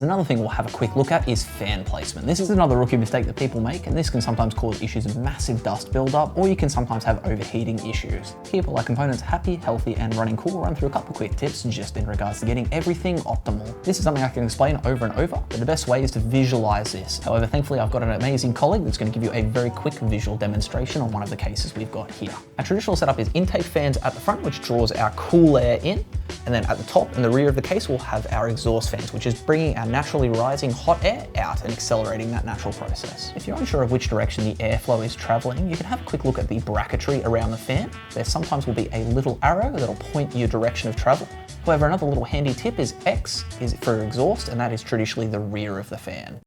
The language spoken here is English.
Another thing we'll have a quick look at is fan placement. This is another rookie mistake that people make, and this can sometimes cause issues of massive dust buildup, or you can sometimes have overheating issues. To keep all our components happy, healthy, and running cool, we'll run through a couple of quick tips just in regards to getting everything optimal. This is something I can explain over and over, but the best way is to visualize this. However, thankfully I've got an amazing colleague that's going to give you a very quick visual demonstration on one of the cases we've got here. Our traditional setup is intake fans at the front, which draws our cool air in, and then at the top and the rear of the case we'll have our exhaust fans, which is bringing our naturally rising hot air out and accelerating that natural process. If you're unsure of which direction the airflow is traveling, you can have a quick look at the bracketry around the fan. There sometimes will be a little arrow that'll point your direction of travel. However, another little handy tip is X is for exhaust, and that is traditionally the rear of the fan.